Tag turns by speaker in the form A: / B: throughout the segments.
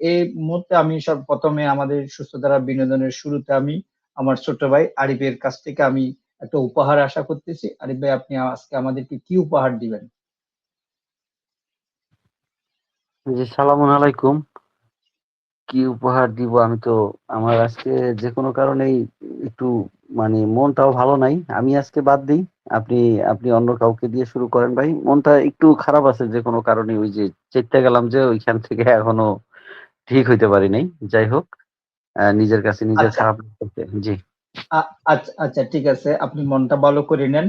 A: এই মুহূর্তে আমি সব প্রথমে আমাদের সুস্থধারা বিনোদনের শুরুতে আমি আমার ছোট ভাই আরিফের কাছ থেকে আমি একটা উপহার আশা করতেছি। আরিফ ভাই, আপনি আজকে আমাদেরকে কি উপহার দিবেন?
B: জি, সালামুন আলাইকুম। কি উপহার দিব? আমি তো আমার আজকে যে কোনো কারণেই একটু মনটাও ভালো নাই। আমি আজকে বাদ দিই। আপনি আপনি অন্য কাউকে দিয়ে শুরু করেন ভাই। মনটা একটু খারাপ আছে যে কোনো কারণে, ওই যে চেকতে গেলাম যে ওইখান থেকে এখনো ঠিক হইতে পারি নাই। যাই হোক, নিজের কাছে নিজের
A: আচ্ছা,
B: খারাপ লাগতেছে। জি।
A: আচ্ছা, আচ্ছা, ঠিক আছে। আপনি মনটা ভালো করে নেন।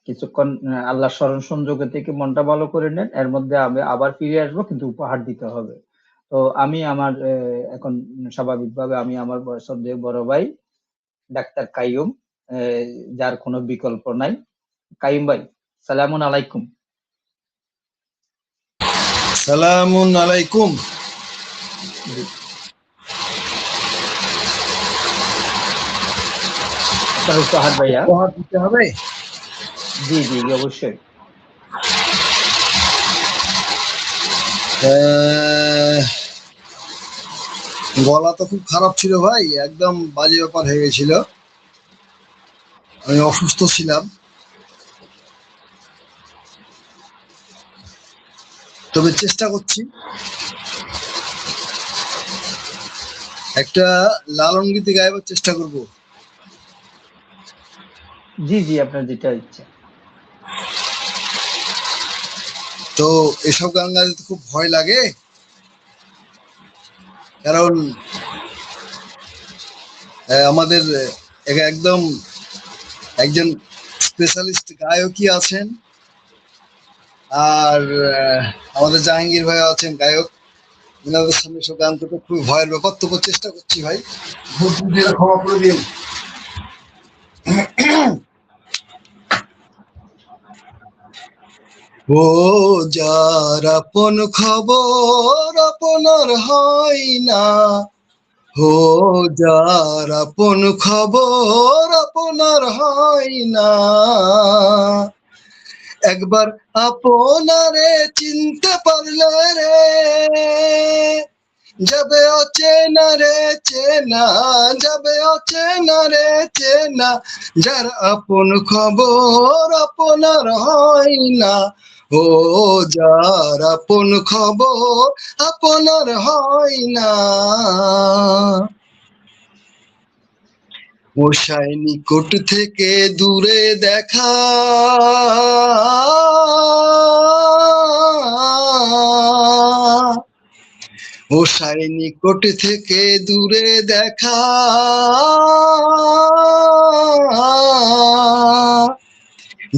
A: কিছুক্ষণ আল্লাহর স্মরণ সংযোগে থেকে মনটা ভালো করে নেন। এর মধ্যে আমি আবার ফিরে আসবো, কিন্তু উপহার দিতে হবে। তো আমি আমার এখন স্বাভাবিকভাবে আমি আমার শ্রদ্ধেয় বড় ভাই ডাক্তার কাইয়ুম, আহ, যার কোনো বিকল্প নাই। কাইয়ুম ভাই, সালামুন আলাইকুম।
C: সালামুন আলাইকুম।
A: জি, আপনার উপহার ভাইয়া।
C: উপহার দিতে হবে।
A: জি, জি, জি, অবশ্যই।
C: আহ, গলা তো খুব খারাপ ছিল ভাই, একদম বাজে ব্যাপার হয়ে গেছিল। আমি অসুস্থ ছিলাম, তবে চেষ্টা করছি। একটা লালন গীতি গাইবার চেষ্টা করব।
A: জি, জি, আপনার যেটা ইচ্ছা।
C: তো এসব গান গাইতে তো খুব ভয় লাগে, কারণ আমাদের একদম একজন স্পেশালিস্ট গায়কই আছেন, আর আমাদের জাহাঙ্গীর ভাই আছেন গায়ক। ওনাদের সামনে সব গান করতে খুবই ভয়ের ব্যাপার, তবু চেষ্টা করছি ভাই, ভুল ত্রুটি হলে ক্ষমা করে দিন। ও যার আপন খবর আপনার হয় না, ও যার আপন খবর আপনার হয় না, একবার আপনারে চিনতে পারলে রে যাবে অচেনা রে চেনা, যাবে অচেনা রে চেনা, যার আপন খবর আপনার হয় না, ও যার আপন খবর আপনার হয় না। মশাই নিকট থেকে দূরে দেখা, মশাই নিকট থেকে দূরে দেখা,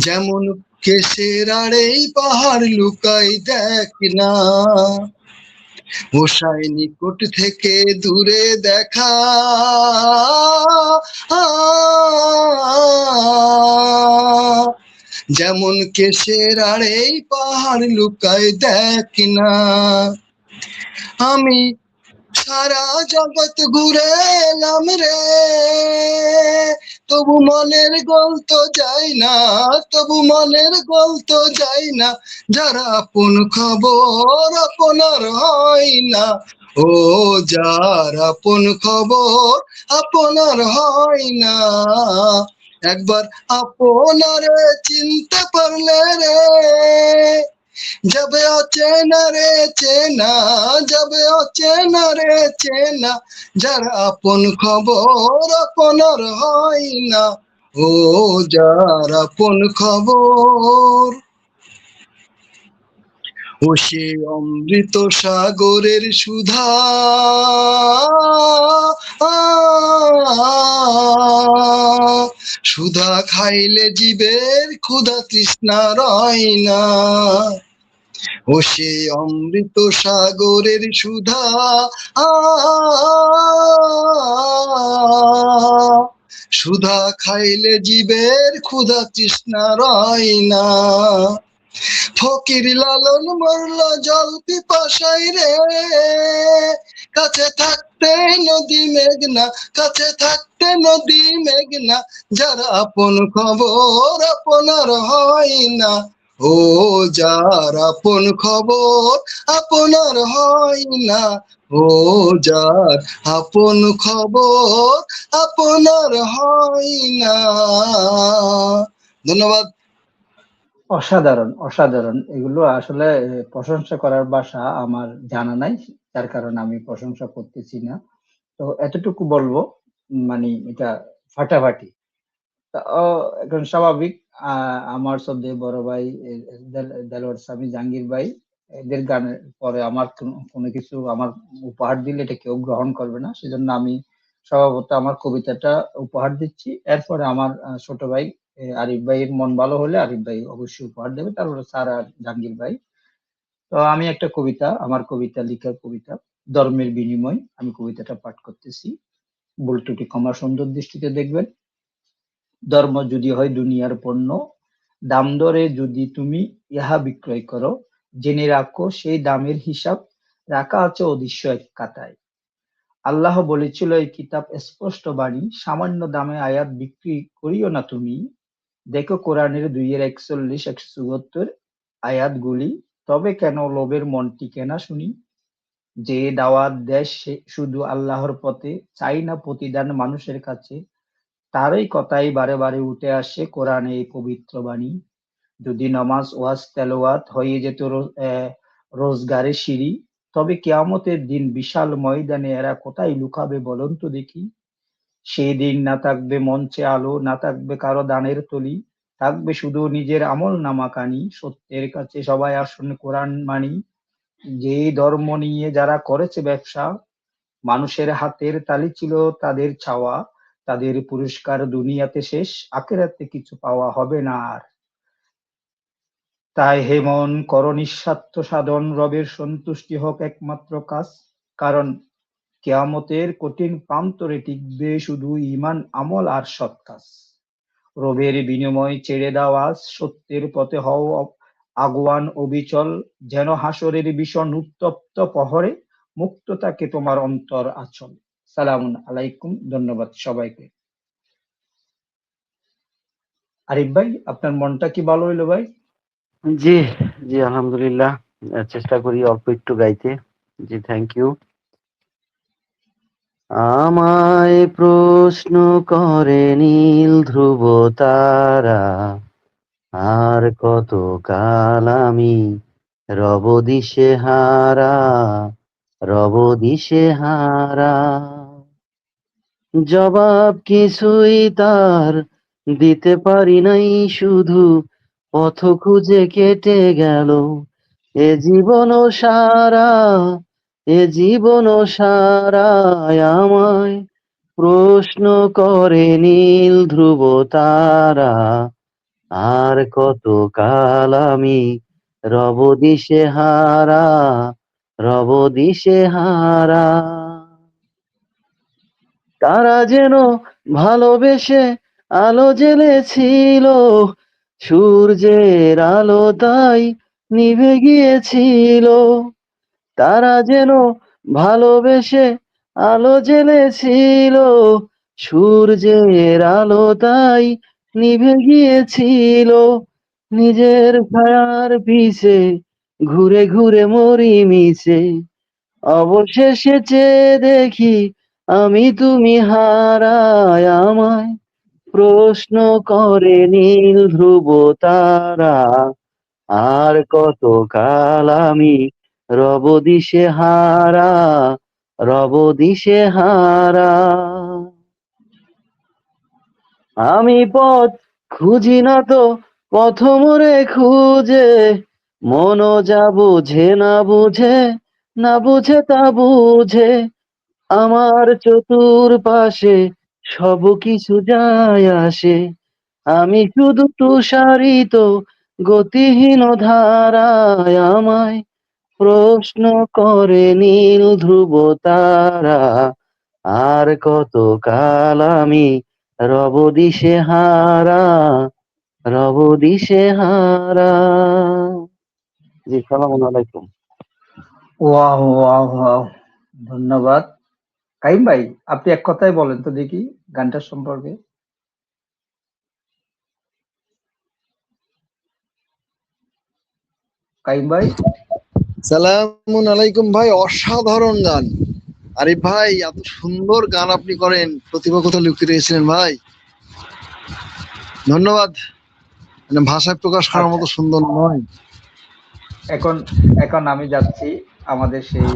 C: যেমন কেশের আড়েই পাহাড় লুকাই দেখ না, মশাই নিকট থেকে দূরে দেখা, যেমন কেশের আড়েই পাহাড় লুকাই দেখ না। আমি সারা জগৎ ঘুরে এলাম রে, তবু মনের গোল তো যাই না, তবু মনের গোল তো যাই না, যারা আপন খবর আপনার হয় না, ও যার আপন খবর আপনার হয় না, একবার আপনারে চিনতে পারলে রে যাবে অচেনা রে চেনা, যাবে অচেনা রে চেনা, যার আপন খবর আপনার হয় না, ও যার আপন খবর। ও সে অমৃত সাগরের সুধা, সুধা খাইলে জীবের ক্ষুধা তৃষ্ণা রয় না, ও সে অমৃত সাগরের সুধা, সুধা খাইলে জীবের ক্ষুধা তৃষ্ণা রয় না, ফকির লালন মরল জল পিপাসায় রে, কাছে থাকতে নদী মেঘনা, কাছে থাকতে নদী মেঘনা, যার আপন খবর আপনার হয় না, ও ও যার আপন খবর আপনার হয় না, ও যার আপন খবর আপনার হয় না। ধন্যবাদ।
A: অসাধারণ, অসাধারণ। এগুলো আসলে প্রশংসা করার ভাষা আমার জানা নাই, যার কারণে আমি প্রশংসা করতেছি না। তো এতটুকু বলবো, মানে এটা ফাটাফাটি। এখন স্বাভাবিক, আমার শ্রদ্ধে বড় ভাই দেলোয়ার স্বামী জাহাঙ্গীর ভাই, এদের গানের পরে আমার কোনো কিছু আমার উপহার দিলে এটা কেউ গ্রহণ করবে না, সেজন্য আমি স্বভাবত আমার কবিতাটা উপহার দিচ্ছি। এরপরে আমার ছোট ভাই আরিফ ভাইয়ের মন ভালো হলে আরিফ ভাই অবশ্যই উপহার দেবে, তারপরে স্যার আর জাহাঙ্গীর ভাই। তো আমি একটা কবিতা, আমার কবিতা লিখা কবিতা ধর্মের বিনিময়, আমি কবিতাটা পাঠ করতেছি। ভুল ত্রুটি ক্ষমা সুন্দর দৃষ্টিতে দেখবেন। ধর্ম যদি হয় দুনিয়ার পণ্য, দাম দরে যদি তুমি ইহা বিক্রয় করো, জেনে রাখো সেই দামের হিসাব রাখা আছে অদৃশ্য এক খাতায়। আল্লাহ বলেছিল এই কিতাব স্পষ্ট বাণী, সামান্য দামে আয়াত বিক্রি করিও না তুমি। দেখো কোরআনের 2-41-174 আয়াতগুলি, তবে কেন লোভের মনটি কেনা শুনি। যে দাওয়াত দেয় সে শুধু আল্লাহর পথে, চাই না প্রতিদান মানুষের কাছে। তারই কথাই বারে বারে উঠে আসে কোরআনে এই পবিত্র বাণী। যদি নামাজ ওয়াজ তেলাওয়াত হয়ে যেত রোজগারের সিঁড়ি, তবে কিয়ামতের দিন বিশাল ময়দানে এরা কোথায় লুকাবে বলুন তো দেখি। সেই দিন না থাকবে মঞ্চে আলো, না থাকবে কারো দানের তলি, থাকবে শুধু নিজের আমল নামা কানি। সত্যের কাছে সবাই আসুন কোরআন মানি। যে ধর্ম নিয়ে যারা করেছে ব্যবসা, মানুষের হাতের তালি ছিল তাদের ছাওয়া। তাদের পুরস্কার দুনিয়াতে শেষ, আখিরাতে কিছু পাওয়া হবে না আর। তাই হে মন কর নিঃস্বার্থ সাধন, রবের সন্তুষ্টি হোক একমাত্র কাজ। কারণ কিয়ামতের কঠিন প্রান্তরে টিকবে শুধু ঈমান, আমল আর সৎ কাজ। রবের বিনিময় ছেড়ে দাও আজ, সত্যের পথে হও আগুয়ান অবিচল। যেন হাসরের ভীষণ উত্তপ্ত প্রহরে মুক্ত থাকে তোমার অন্তর আঁচল। সালামুন আলাইকুম, ধন্যবাদ সবাইকে। আরিফ ভাই, আপনার মনটা কি ভালো হইলো ভাই?
B: জি, জি, আলহামদুলিল্লাহ। চেষ্টা করি অল্প একটু গাইতে। জি, থ্যাংক ইউ। আমায় প্রশ্ন করে নীল ধ্রুব তারা, আর কত কাল আমি রব দিশে হারা, রব দিশে হারা। জবাব কিছুই তার দিতে পারি নাই, শুধু পথ খুঁজে কেটে গেল এ জীবন সারা, এ জীবন সারা। আমায় প্রশ্ন করে নীল ধ্রুব তারা, আর কত কাল আমি রব দিশে হারা, রব দিশে হারা। তারা যেন ভালোবেসে আলো জ্বেলেছিল, সূর্যের আলো তাই নিভে গিয়েছিল। তারা যেন ভালোবেসে আলো জ্বেলেছিল, সূর্যের আলো তাই নিভে গিয়েছিল। নিজের ছায়ার পিছে ঘুরে ঘুরে মরি মিছে, অবশেষে চেয়ে দেখি আমি তুমি হারায়। আমায় প্রশ্ন করে নীল ধ্রুব তারা, আর কত কাল আমি রব দিশে হারা, রব দিশে হারা। আমি পথ খুঁজি না তো পথ মোরে খুঁজে, মন যা বুঝে না বুঝে, না বুঝে তা বুঝে। আমার চতুর্পাশে সব কিছু যায় আসে, আমি শুধু তুষারিত গতিহীন ধারায়। আমায় প্রশ্ন করে নীল ধ্রুব তারা, আর কত কাল আমি রব দিশে হারা, রব দিশে হারা। জি, সালাম আলাইকুম।
A: ওয়াও, ওয়াও, ওয়াও, ধন্যবাদ। কাইম ভাই, আপনি এক কথায় বলেন তো দেখি গানটার সম্পর্কে। কাইম ভাই।
C: সালামুন আলাইকুম ভাই, অসাধারণ গান। আরিফ ভাই, এত সুন্দর গান আপনি করেন, প্রতিভা কোথায় লুকিয়ে রেখেছিলেন ভাই, ধন্যবাদ। মানে ভাষায় প্রকাশ করার
A: আচ্ছা,
C: মতো সুন্দর নয়।
A: এখন এখন আমি যাচ্ছি আমাদের সেই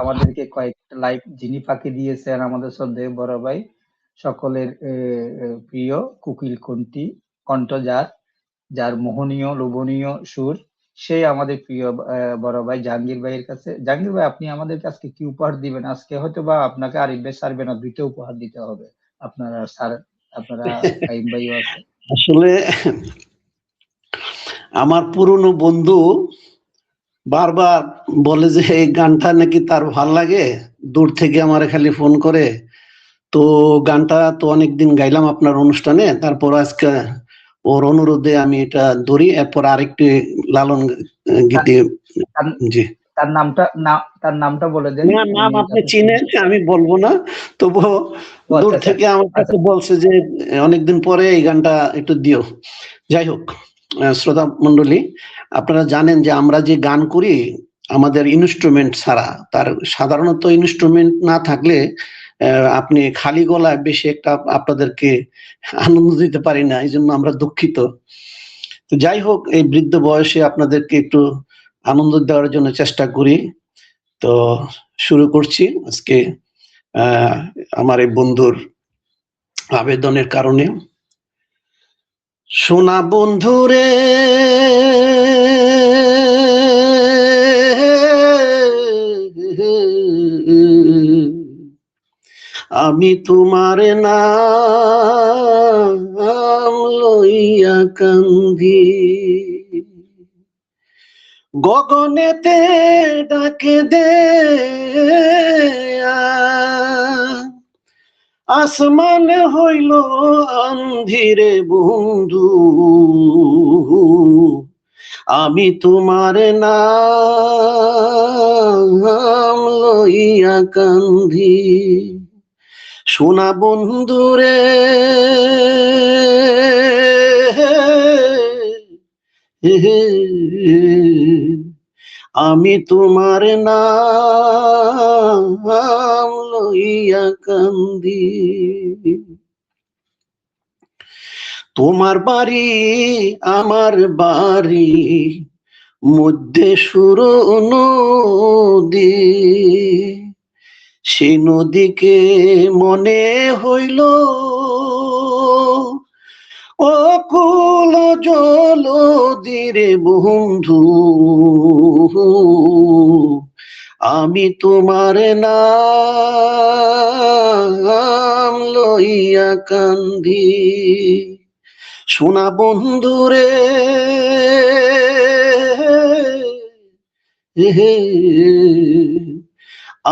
A: আমাদেরকে কয়েকটা লাইভ যিনি ফাঁকি দিয়েছেন, আমাদের শ্রদ্ধেয় বড় ভাই, সকলের প্রিয় কুকিল কণ্ঠ, যার যার মোহনীয় লোভনীয় সুর, সেই আমাদের প্রিয় বড় ভাই জাহাঙ্গীর ভাইয়ের কাছে। জাহাঙ্গীর ভাই, আপনি আমাদের আজকে কি উপহার দিবেন? আজকে হয়তো বা আপনাকে আরিফ ভাই ছাড়বে না, দুইটা উপহার দিতে হবে। আপনারা স্যার, আপনারা কাইম ভাইও আছে।
D: আসলে আমার পুরনো বন্ধু বারবার বলে যে এই গানটা নাকি তার ভাল লাগে, দূর থেকে আমার খালি ফোন করে। তো গানটা তো অনেকদিন গাইলাম আপনার অনুষ্ঠানে, তারপর আজকে ওর অনুরোধে আমি এটা ধরি, এরপর আরেকটি লালন গীতি।
A: তার-
D: জি,
A: তার নামটা বলে দেন,
D: না, নাম
A: উনি
D: আপনি
A: যাতে
D: চিনেন, আমি বলবো না। তবু
A: ও
D: দূর
A: আচ্ছা, আচ্ছা,
D: থেকে আমার
A: আচ্ছা।
D: কাছে বলছে যে অনেকদিন পরে এই গানটা একটু দিও। যাই হোক, শ্রোতা মন্ডলী, আপনারা জানেন যে আমরা যে গান করি আমাদের ইনস্ট্রুমেন্ট ছাড়া, তার সাধারণত ইনস্ট্রুমেন্ট না থাকলে আপনি খালি গলায় বেশি একটা আপনাদেরকে আনন্দ দিতে পারি না, এই জন্য আমরা দুঃখিত। তো যাই হোক, এই বৃদ্ধ বয়সে আপনাদেরকে একটু আনন্দ দেওয়ার জন্য চেষ্টা করি। তো শুরু করছি আজকে আহ আমার এই বন্ধুর আবেদনের কারণে। সোনা বন্ধুরে, আমি তোমার নাম লইয়া কান্দি, গগনেতে ডাকে দে আসমান হইল আন্ধিরে বন্ধু, আমি তোমার নাম লইয়া কান্দি। সোনা বন্ধুরে, আমি তোমার নাম লইয়া কান্দি। তোমার বাড়ি আমার বাড়ি, মধ্যে সুর নদী, সেই নদীকে মনে হইল অকুল জলধিরে বন্ধু, আমি তোমার নাম লইয়া কান্দি। সোনা বন্ধুরে,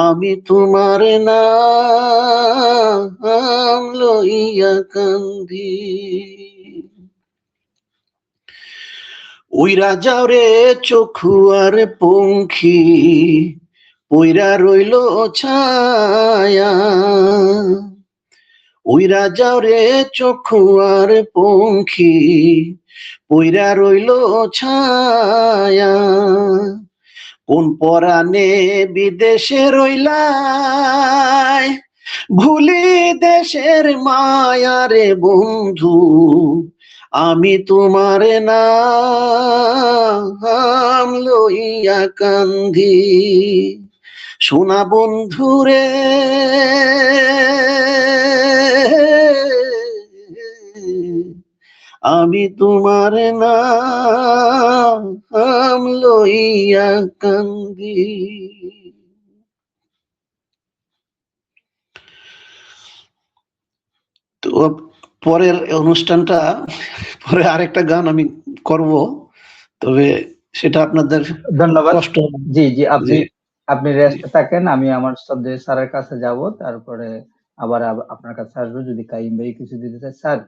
D: আমি তোমার নাম লইয়া কান্দি। উইরা যাও রে চক্ষুয়ার পঙ্খী, পইরা রইল ছায়া, উইরা যাও রে চক্ষুয়ার পঙ্খী, পইরা রইল ছায়া, কোন পরাণে বিদেশে রইলাই, ভুলি দেশের মায়ারে বন্ধু, আমি তোমার নাম লইয়া কান্দি। সোনা বন্ধুরে, আমি তোমার নাম লইয়া কান্দি। তো পরের অনুষ্ঠানটা, পরে আরেকটা গান আমি করব, তবে সেটা আপনাদের
A: ধন্যবাদ।
D: কষ্ট।
A: জি, জি,
D: জি,
A: আপনি রেস্ট থাকেন, আমি আমার শ্রদ্ধেয় স্যারের কাছে যাব, তারপরে আবার আপনার কাছে আসবো যদি কাইম ভাই কিছু দিতে চায়। স্যার,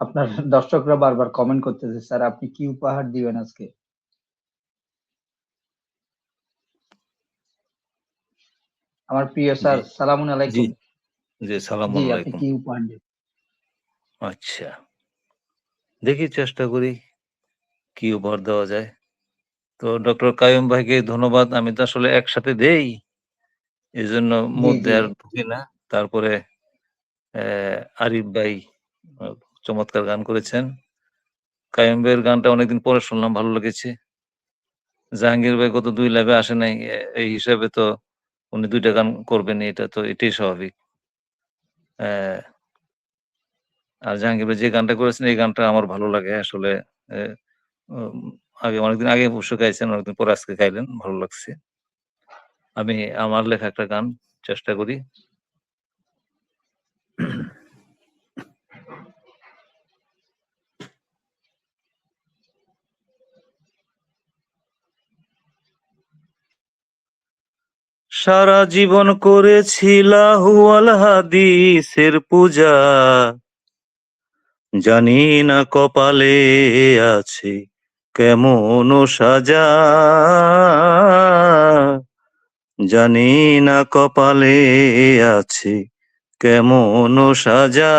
A: আপনার দর্শকরা বারবার কমেন্ট করতেছে, স্যার আপনি কি উপহার দিবেন আজকে? আমার প্রিয়
E: জি,
A: স্যার, সালামুন
E: জি,
A: আলাইকুম।
E: জি, সালাম
A: জি, আপনি
E: আলাইকুম।
A: কি উপহার দিবেন?
E: আচ্ছা, দেখি চেষ্টা করি কি উপহার দেওয়া যায়। তো ডক্টর কাইয়ুম ভাইকে ধন্যবাদ। আমি তো আসলে একসাথে দেই, এজন্য
A: জি,
E: মধ্যে
A: জি।
E: আর ঢুকি না। তারপরে আরিফ ভাই চমৎকার গান করেছেন। কাইয়ুম ভাইয়ের গানটা অনেকদিন পরে শুনলাম, ভালো লেগেছে। জাহাঙ্গীর ভাই গত ২ লাইভে আসে নাই। এই হিসাবে তো উনি ২ টা গান করবেন, এটাই স্বাভাবিক। অ্যা আর জাহাঙ্গীর ভাই যে গানটা করেছেন এই গানটা আমার ভালো লাগে আসলে। অ্যা উম অনেকদিন আগে অবশ্য গাইছেন, অনেকদিন পরে আজকে গাইলেন, ভালো লাগছে। আমি আমার লেখা একটা গান চেষ্টা করি। সারা জীবন করেছি লাহুয়াল হাদিসের পূজা, জানি না কপালে আছে কেমন সাজা, জানি না কপালে আছে কেমন সাজা।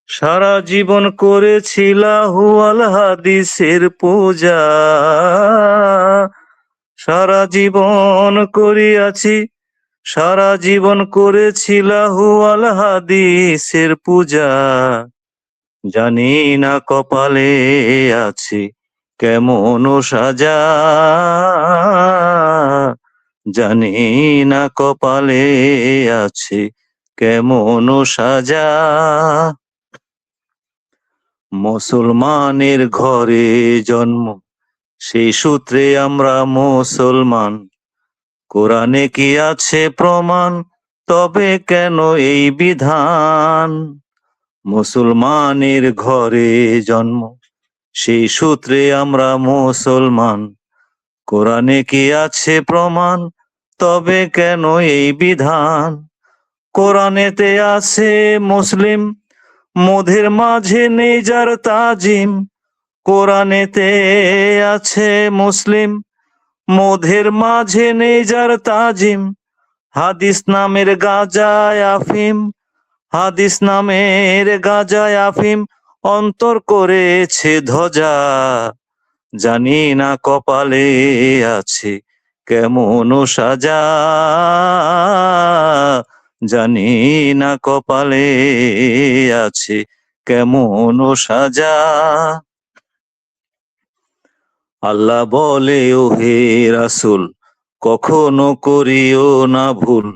E: সারা জীবন করেছি লাহুয়াল হাদিসের পূজা, সারা জীবন করিয়াছি, সারা জীবন করেছি লাহুয়াল হাদিসের পূজা, জানি না কপালে আছে কেমন সাজা, জানি না কপালে আছে কেমন সাজা। মুসলমানের ঘরে জন্ম, সেই সূত্রে আমরা মুসলমান। কোরআনে কি আছে প্রমাণ, তবে কেন এই বিধান? মুসলমানের ঘরে জন্ম, সেই সূত্রে আমরা মুসলমান। কোরআনে কি আছে প্রমাণ, তবে কেন এই বিধান? কোরআনেতে আছে মুসলিম, মোদের মাঝে নেই যার তাজিম। কোরআনেতে আছে মুসলিম, মোদের মাঝে নেই যার তাজিম। হাদিস নামের গাজায় আফিম, হাদিস নামের গাজায় আফিম অন্তর করেছে ধ্বজা, জানি না কপালে আছে কেমন সাজা, জানি না কপালে আছে কেমন সাজা। আল্লাহ বলে ও হে রাসূল, কখনো করিও না ভুল।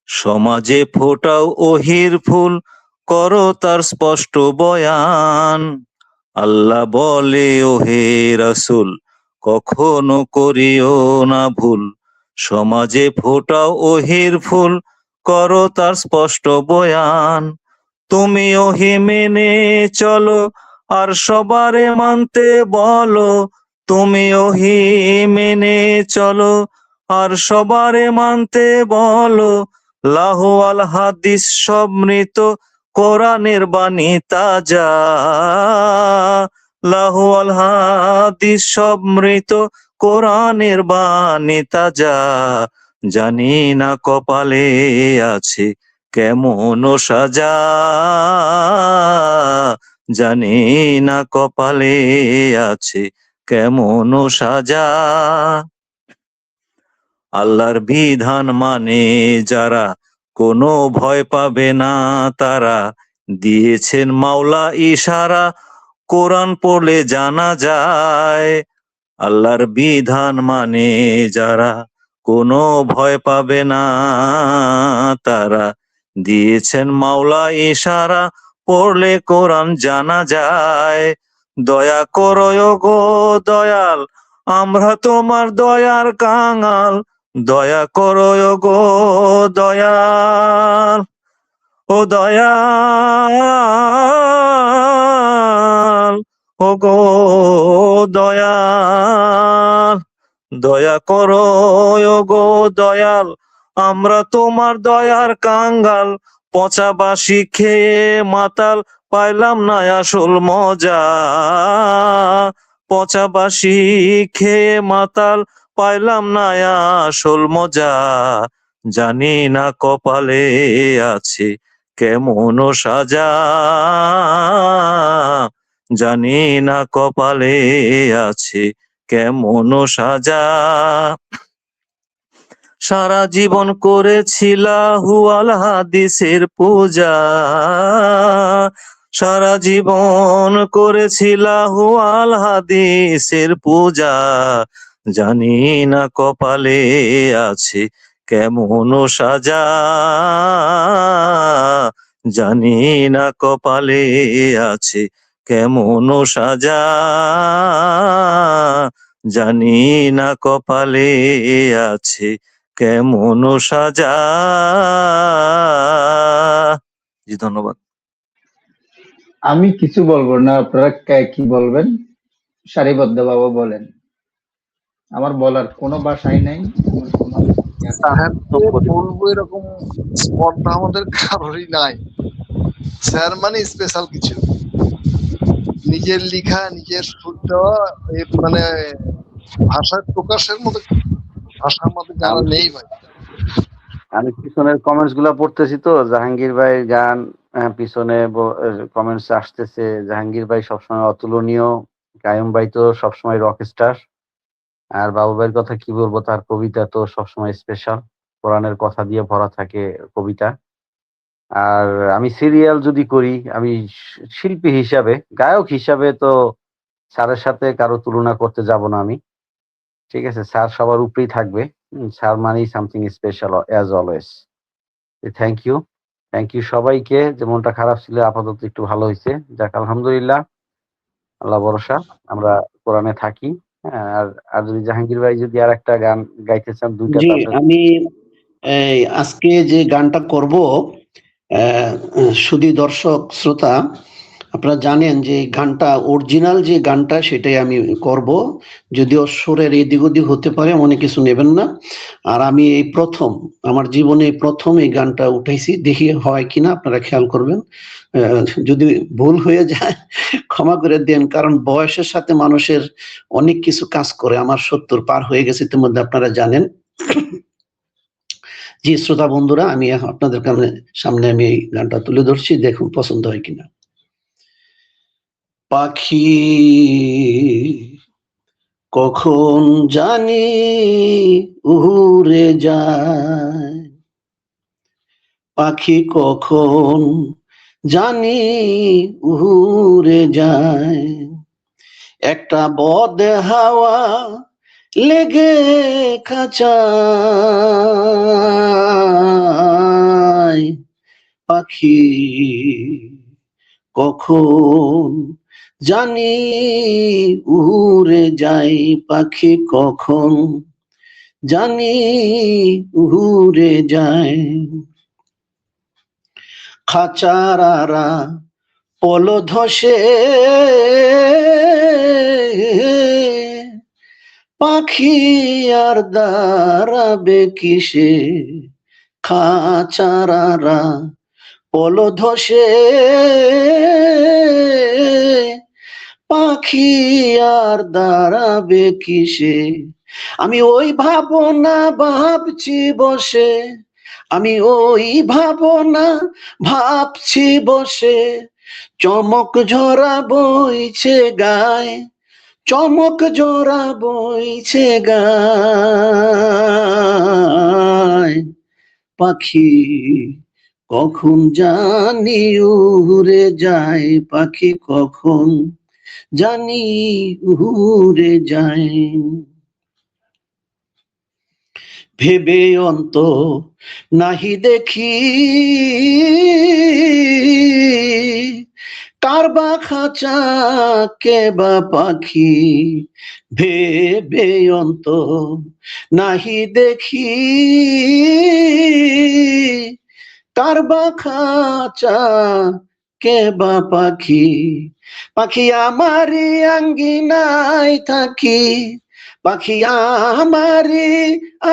E: সমাজে ফোটাও ওহির ফুল, করো তার স্পষ্ট বয়ান। আল্লাহ বলে ও হে রাসূল, কখনো করিও না ভুল। সমাজে ফোটাও ওহির ফুল, করো তার স্পষ্ট বয়ান। তুমি ওহি মেনে চলো, আর সবারে মানতে বলো। তুমি ওহি মেনে চলো, আর সবারে মানতে বলো। লাহুয়াল হাদিস সব মৃত, কোরআনের বাণী তাজা। লাহুয়াল হাদিস সব মৃত, কোরআনের বাণী তাজা। জানি না কপালে আছে কেমন সাজা, জানি না কপালে আছে কেমন সাজা। আল্লাহর বিধান মানে যারা, কোনো ভয় পাবে না তারা। দিয়েছেন মাওলা ইশারা, কোরআন পড়লে জানা যায়। আল্লাহর বিধান মানে যারা, কোনো ভয় পাবে না তারা। দিয়েছেন মাওলা ইশারা, পড়লে কোরআন জানা যায়। দয়া করো গো দয়াল, আমরা তোমার দয়ার কাঙাল। দয়া করো গো দয়াল, ও দয়াল, ও গো দয়াল। দয়া করো গো দয়াল, আমরা তোমার দয়ার কাঙ্গাল। পচা বাসি খেয়ে মাতাল, পাইলাম না আসল মজা। পচা বাসি খেয়ে মাতাল, পাইলাম না আসল মজা। জানি না কপালে আছে কেমন সাজা, জানি না কপালে আছে কেমন সাজা। সারা জীবন করেছিলা হুয়াল হাদিসের পূজা, সারা জীবন করেছিলা হুয়াল হাদিসের পূজা। জানি না কপালে আছে কেমন সাজা, জানি না কপালে আছে কেমন সাজা, জানি না কপালে আছে কেমন সাজা। জি ধন্যবাদ।
A: আমি কিছু বলবো না, আপনারা কি বলবেন সারিবদ্ধ ভাবে বলেন। আমার বলার কোনো ভাষাই নাই, আমার কোনো
C: স্যারকে বলবো এরকম স্পর্ধা আমাদের কারোরই নাই। স্যার মানে স্পেশাল কিছু, নিজের লেখা নিজের সুর দেওয়া, মানে ভাষায় প্রকাশের মতো ভাষা আমাদের জানা নেই ভাই।
B: আমি পিছনের কমেন্টস গুলা পড়তেছি তো, জাহাঙ্গীর ভাইয়ের গান পিছনে কমেন্টস আসতেছে। জাহাঙ্গীর ভাই সবসময় অতুলনীয়, কায়ুম ভাই তো সবসময় রকস্টার, আর বাবু ভাইয়ের কথা কি বলবো, তার কবিতা তো সবসময় স্পেশাল, কোরআনের কথা দিয়ে ভরা থাকে কবিতা। আর আমি সিরিয়াল যদি করি, আমি শিল্পী হিসাবে, গায়ক হিসাবে তো স্যারের সাথে কারো তুলনা করতে যাব না আমি, ঠিক আছে? স্যার সবার উপরেই থাকবে, স্যার মানেই something special as always. Thank you, thank you সবাইকে। যে মনটা খারাপ ছিল আপাতত একটু ভালো হয়েছে, যাক আলহামদুলিল্লাহ, আল্লাহ ভরসা, আমরা কোরআনে থাকি। হ্যাঁ, আর যদি জাহাঙ্গীর ভাই যদি আর একটা গান গাইতে চান, দুইটা
D: জি,
B: তারপরে
D: আমি আজকে যে গানটা করব, শুধু দর্শক শ্রোতা, আপনারা জানেন যে এই গানটা অরিজিনাল যে গানটা সেটাই আমি করব, যদিও সুরের এদিক ওদিক হতে পারে, মনে কিছু নেবেন না। আর আমি এই প্রথম, আমার জীবনে প্রথম এই গানটা উঠাইছি, দেখি হয় কিনা, আপনারা খেয়াল করবেন। যদি ভুল হয়ে যায় ক্ষমা করে দেন, কারণ বয়সের সাথে মানুষের অনেক কিছু কাজ করে। আমার 70 পার হয়ে গেছে ইতিমধ্যে, আপনারা জানেন। জি শ্রোতা বন্ধুরা, আমি আপনাদের সামনে আমি এই গানটা তুলে ধরছি, দেখুন পছন্দ হয় কিনা। পাখি কখন জানি উড়ে যায়, পাখি কখন জানি উড়ে যায়, একটা বদ হাওয়া লেগে খাঁচায়, পাখি কখন জানি উড়ে যাই, পাখি কখন জানি উড়ে যায়। খাঁচারারা পল ধসে পাখি আর দাঁড়াবে কিসে, খাঁচারারা পল ধসে পাখি আর দাঁড়াবে কিসে। আমি ওই ভাবনা ভাবছি বসে, আমি ওই ভাবনা ভাবছি বসে, চমক ঝরা বইছে গায়, চমক ঝরা বইছে গায়, পাখি কখন জানি উড়ে যায়, পাখি কখন জানি উড়ে যায়। ভেবে অন্ত নাহি দেখি কার বা খাঁচা কে বা পাখি, ভেবে অন্ত নাহি দেখি কার বা খাঁচা কে বা পাখি, পাখি আমারি আঙ্গিনায় থাকি, পাখি আমারে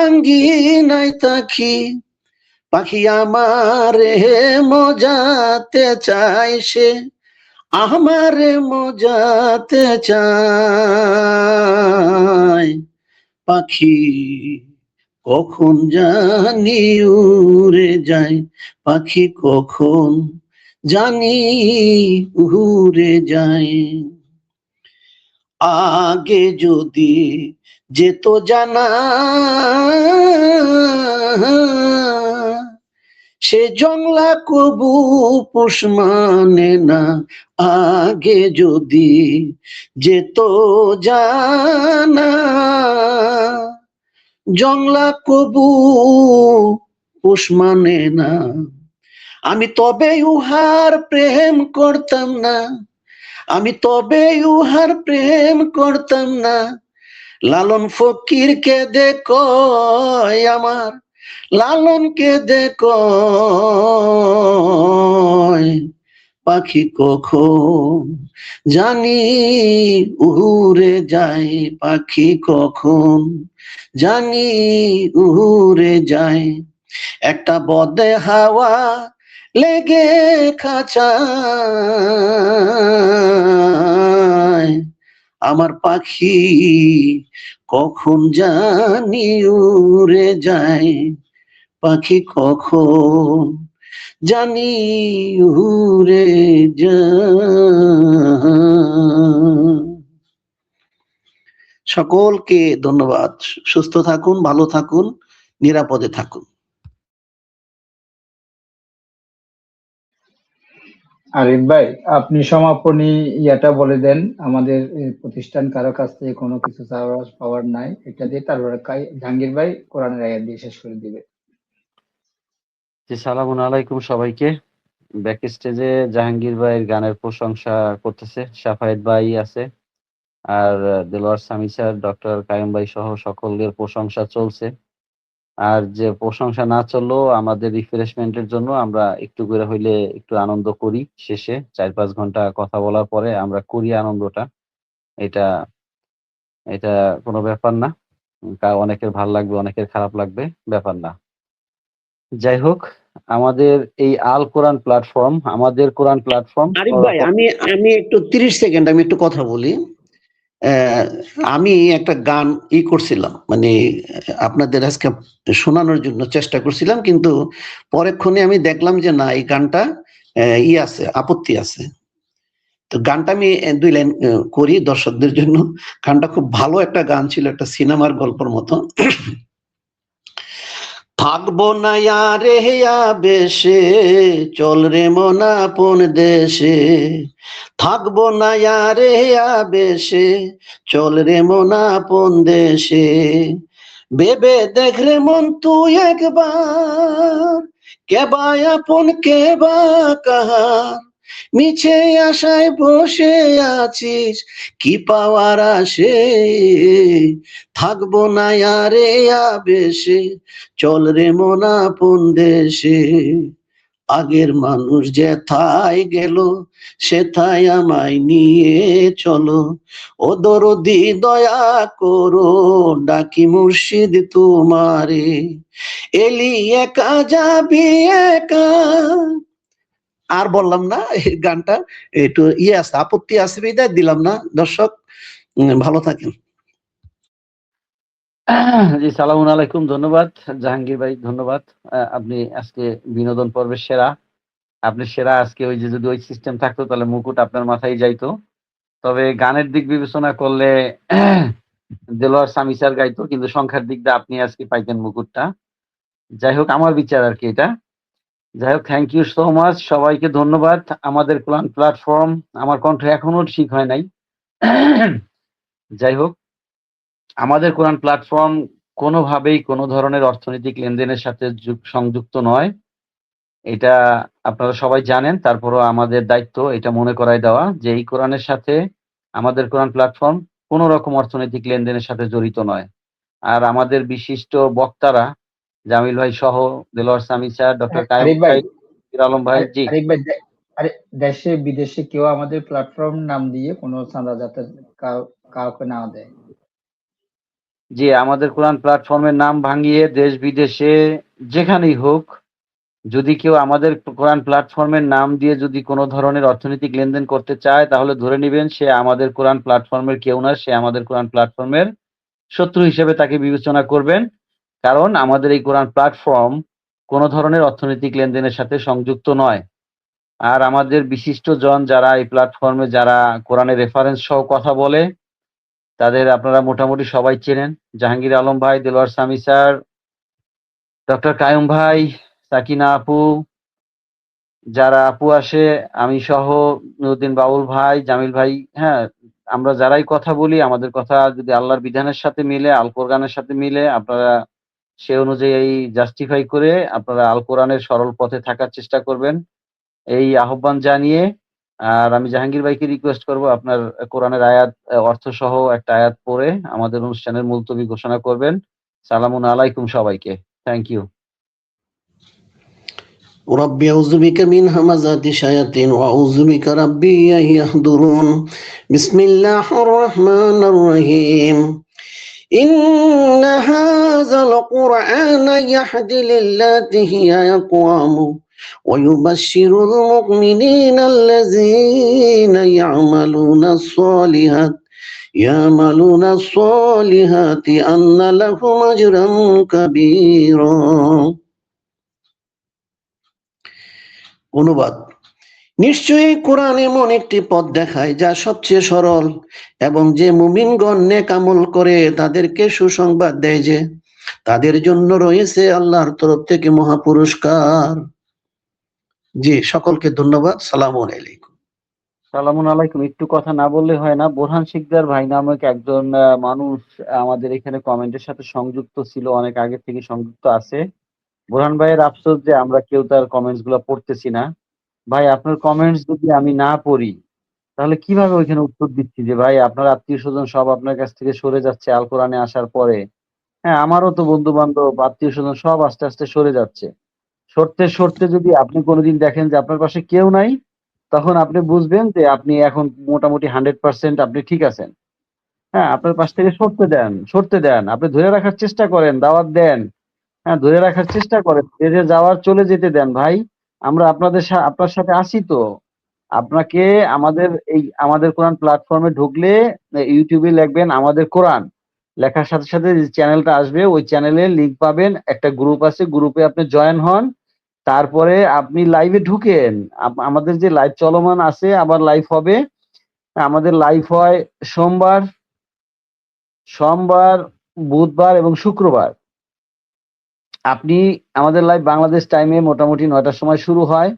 D: আঙ্গিনায় থাকি, পাখি আমারে মজাতে চায় সে, আমারে মজাতে চায়, পাখি কখন জানি উড়ে যায়, পাখি কখন জানি উড়ে যায়। আগে যদি যেত জানা সে জংলা কবু পোষ মানে না, আগে যদি যেত জানা জংলা কবু পোষ মানে না। আমি তবে উহার প্রেম করতাম না, আমি তবে উহার প্রেম করতাম না। লালন ফকির কে দেখো আমার, লালন কে দেখো পাখি কখন জানি উড়ে যায়, পাখি কখন জানি উড়ে যায়। একটা বদে হাওয়া লেগে খাঁচায় আমার পাখি কখন জানি উড়ে যায়, পাখি কখন জানি উড়ে যায়। সকলকে ধন্যবাদ। সুস্থ থাকুন, ভালো থাকুন, নিরাপদে থাকুন।
A: আরিফ ভাই, আপনি সমাপনী ইয়াটা বলে দেন। আমাদের প্রতিষ্ঠান কারো কাছ থেকে কোনো কিছু চাওয়ার পাওয়ার নাই, এটা দিয়ে তারপরে জাহাঙ্গীর ভাই কোরআনের আয়াত দিয়ে শেষ করে দিবে।
B: জি, সালামু আলাইকুম সবাইকে। ব্যাক স্টেজে জাহাঙ্গীর ভাইয়ের গানের প্রশংসা করতেছে, শাফায়েত ভাই আছে, আর দেলোয়ার সামি স্যার, ডক্টর কাইম ভাই সহ সকলের প্রশংসা চলছে। আর যে প্রশংসা না চললেও আমাদের রিফ্রেশমেন্টের জন্য আমরা একটু করে হইলে একটু আনন্দ করি। শেষে 4-5 ঘন্টা কথা বলার পরে আমরা করি আনন্দটা। এটা এটা কোনো ব্যাপার না। অনেকের ভাল লাগবে, অনেকের খারাপ লাগবে, ব্যাপার না। যাই হোক, আমাদের এই আল কোরআন প্ল্যাটফর্ম, আমাদের কোরআন প্ল্যাটফর্ম।
D: আরিফ ভাই, আমি একটু 30 সেকেন্ড আমি একটু কথা বলি। আমি একটা গান করছিলাম, মানে আপনাদের আজকে শোনানোর জন্য চেষ্টা করছিলাম, কিন্তু পরেক্ষণে আমি দেখলাম যে না, এই গানটা আছে, আপত্তি আছে। তো গানটা আমি 2 লাইন করি দর্শকদের জন্য। গানটা খুব ভালো একটা গান ছিল, একটা সিনেমার গল্পের মতো। থাকবো না রে বেশে, চল রে মন আপন দেশে। থাকবো না রে বেশে, চল রে মন আপন দেশে। ভেবে দেখ রে মন তুই একবার, কেবা আপন কেবা কাহার। মিছে আশায় বসে আছিস, কি পাওয়ার আসে। থাকবো না রে বেশে, চল রে মন আপন দেশে। আগের মানুষ যেথায় গেল, সেথায় আমায় নিয়ে চলো। ও দরদি দয়া করো, ডাকি মুর্শিদ তোমারে। এলি একা যাবি একা। আর বললাম না, এই গানটা একটু আছে, আপত্তি আছে বিদায় দিলাম না। দর্শক ভালো থাকেন।
B: জি, সালামু আলাইকুম। ধন্যবাদ জাহাঙ্গীর ভাই, ধন্যবাদ। আপনি আজকে বিনোদন পর্বের সেরা, আপনি সেরা। আজকে ওই যে যদি ওই সিস্টেম থাকতো তাহলে মুকুট আপনার মাথায় যাইতো। তবে গানের দিক বিবেচনা করলে দেলোয়ার সামি স্যার গাইতো, কিন্তু সংখ্যার দিক দিয়ে আপনি আজকে পাইতেন মুকুটটা। যাই হোক, আমার বিচার আর কি এটা। যাই হোক, থ্যাংক ইউ সো মাচ, সবাইকে ধন্যবাদ। আমাদের কোরআন প্ল্যাটফর্ম, আমার কণ্ঠ এখনো ঠিক হয় নাই। যাই হোক, আমাদের কোরআন প্ল্যাটফর্ম কোনোভাবেই কোনো ধরনের অর্থনৈতিক লেনদেনের সাথে সংযুক্ত নয়। এটা আপনারা সবাই জানেন, তারপরও আমাদের দায়িত্ব এটা মনে করায় দেওয়া যে এই কোরআনের সাথে আমাদের কোরআন প্ল্যাটফর্ম কোনো রকম অর্থনৈতিক লেনদেনের সাথে জড়িত নয়। আর আমাদের বিশিষ্ট বক্তারা জামিল ভাই সহ, দেলোয়ার সামি স্যার, ডক্টর কায়েম
A: আরিফ ভাই,
B: ভাই, আলম ভাই। জি,
A: আরিফ ভাই, আরে দেশে বিদেশে কেউ আমাদের প্ল্যাটফর্ম নাম দিয়ে কোনো চাঁদা যাতে কাউকে না দেয়।
B: জি, আমাদের কোরআন প্ল্যাটফর্মের নাম ভাঙিয়ে দেশ বিদেশে যেখানেই হোক, যদি কেউ আমাদের কোরআন প্ল্যাটফর্মের নাম দিয়ে যদি কোনো ধরনের অর্থনৈতিক লেনদেন করতে চায়, তাহলে ধরে নিবেন সে আমাদের কোরআন প্ল্যাটফর্মের কেউ না, সে আমাদের কোরআন প্ল্যাটফর্মের শত্রু হিসেবে তাকে বিবেচনা করবেন। কারণ আমাদের এই কোরআন প্ল্যাটফর্ম কোনো ধরনের অর্থনৈতিক লেনদেনের সাথে সংযুক্ত নয়। আর আমাদের বিশিষ্ট জন যারা এই প্ল্যাটফর্মে যারা কোরআনের রেফারেন্স সহ কথা বলে, তাদের আপনারা মোটামুটি সবাই চেনেন। জাহাঙ্গীর আলম ভাই, দেলোয়ার সামি স্যার, ডক্টর কায়ুম ভাই, সাকিনা আপু, যারা আপু আসে, আমি সহ, নুরুদ্দিন বাউল ভাই, জামিল ভাই, হ্যাঁ, আমরা যারাই কথা বলি আমাদের কথা যদি আল্লাহর বিধানের সাথে মিলে, আল কোরআনের সাথে মিলে, আপনারা সে অনুযায়ী জাস্টিফাই করে আপনারা আল কোরআনের সরল পথে থাকার চেষ্টা করবেন, এই আহ্বান জানিয়ে। আর আমি জাহাঙ্গীর ভাইকে রিকোয়েস্ট করব আপনার কোরআনের আয়াত অর্থ সহ একটা আয়াত পড়ে আমাদের অনুষ্ঠানের মুলতবি ঘোষণা করবেন। সালামুন আলাইকুম সবাইকে। Thank you.
D: ربي أعوذ بك من همزات الشياطين وأعوذ بك ربي أن يحضرون بسم الله الرحمن الرحيم إن هذا القرآن يهدي للتي هي أقوم ويبشر المؤمنين الذين يعملون الصالحات أن لهم أجرا كبيرا। অনুবাদ: নিশ্চয়ই কোরআন এমন একটি পথ দেখায় যা সবচেয়ে সরল, এবং যে মুমিনগণ নেক আমল করে তাদেরকে সুসংবাদ দেয় যে তাদের জন্য রয়েছে আল্লাহর তরফ থেকে মহা পুরস্কার। জি, সকলকে ধন্যবাদ। সালামু আলাইকুম।
B: সালামুন আলাইকুম। একটু কথা না বললে হয় না। বোরহান শিকদার ভাই নামক একজন মানুষ আমাদের এখানে কমেন্টের সাথে সংযুক্ত ছিল, অনেক আগে থেকে সংযুক্ত আছে। বোরহান ভাইয়ের আফসোস যে আমরা কেউ তার কমেন্টস গুলো পড়তেছি না। ভাই, আপনার কমেন্টস যদি আমি না পড়ি তাহলে কিভাবে ওইখানে উত্তর দিচ্ছি যে ভাই আপনার আত্মীয় স্বজন সব আপনার কাছ থেকে সরে যাচ্ছে আল কোরআনে আসার পরে? হ্যাঁ, আমারও তো বন্ধু বান্ধব, আত্মীয় স্বজন সব আস্তে আস্তে সরে যাচ্ছে। সরতে সরতে যদি আপনি কোনোদিন দেখেন যে আপনার পাশে কেউ নাই, তখন আপনি বুঝবেন যে আপনি এখন মোটামুটি 100% আপনি ঠিক আছেন। হ্যাঁ, আপনার পাশ থেকে সরতে দেন, আপনি ধরে রাখার চেষ্টা করেন, দাওয়াত দেন। হ্যাঁ, ধরে রাখার চেষ্টা করেন, যে যাওয়ার চলে যেতে দেন ভাই। আমরা আপনার সাথে আছি তো। আপনাকে আমাদের কোরআন প্ল্যাটফর্মে ঢুকলে ইউটিউবে লিখবেন আমাদের কোরআন, লেখার সাথে সাথে যে চ্যানেলটা আসবে ওই চ্যানেলে লিংক পাবেন, একটা গ্রুপ আছে, গ্রুপে আপনি জয়েন হন, তারপরে আপনি লাইভে ঢুকেন। আমাদের যে লাইভ চলমান আছে, আবার লাইভ হবে। আমাদের লাইভ হয় সোমবার, বুধবার এবং শুক্রবার। আপনি আমাদের লাইভ বাংলাদেশ টাইমে মোটামুটি 9টার সময় শুরু হয়,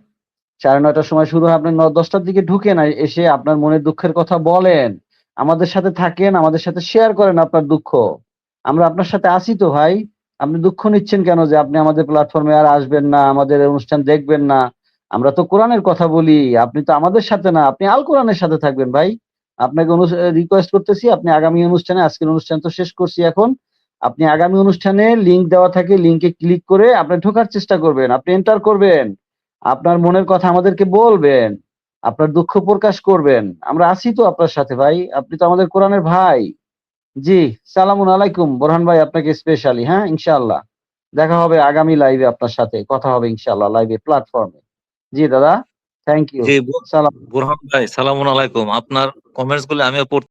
B: 9:30টার সময় শুরু হয়। আপনি 10টার দিকে ঢুকেন, এসে আপনার মনের দুঃখের কথা বলেন, আমাদের সাথে থাকেন, আমাদের সাথে শেয়ার করেন আপনার দুঃখ। আমরা আপনার সাথে আছি তো ভাই। আপনি দুঃখ নিচ্ছেন কেন যে আপনি আমাদের প্ল্যাটফর্মে আর আসবেন না, আমাদের অনুষ্ঠান দেখবেন না? আমরা তো কোরআনের কথা বলি, আপনি তো আমাদের সাথে না, আপনি আল কোরআনের সাথে থাকবেন ভাই। আপনাকে রিকোয়েস্ট করতেছি, আপনি আগামী অনুষ্ঠানে, আজকের অনুষ্ঠান তো শেষ করছি এখন, আপনি আগামী অনুষ্ঠানে লিংক দেওয়া থাকে, লিংকে ক্লিক করে আপনি ঢোকার চেষ্টা করবেন, আপনি এন্টার করবেন, আপনার মনের কথা আমাদেরকে বলবেন, আপনার দুঃখ প্রকাশ করবেন। আমরা আছি তো আপনার সাথে ভাই, আপনি তো আমাদের কোরআনের ভাই। জি, সালামুন আলাইকুম বোরহান ভাই, আপনাকে স্পেশালি। হ্যাঁ, ইনশাআল্লাহ দেখা হবে আগামী লাইভে, আপনার সাথে কথা হবে ইনশাআল্লাহ লাইভে প্ল্যাটফর্মে। জি দাদা, থ্যাংক ইউ।
E: জি
B: সালাম।
E: বুরহান ভাই, সালামুন আলাইকুম। আপনার কমেন্টস গুলো আমিও পড়তে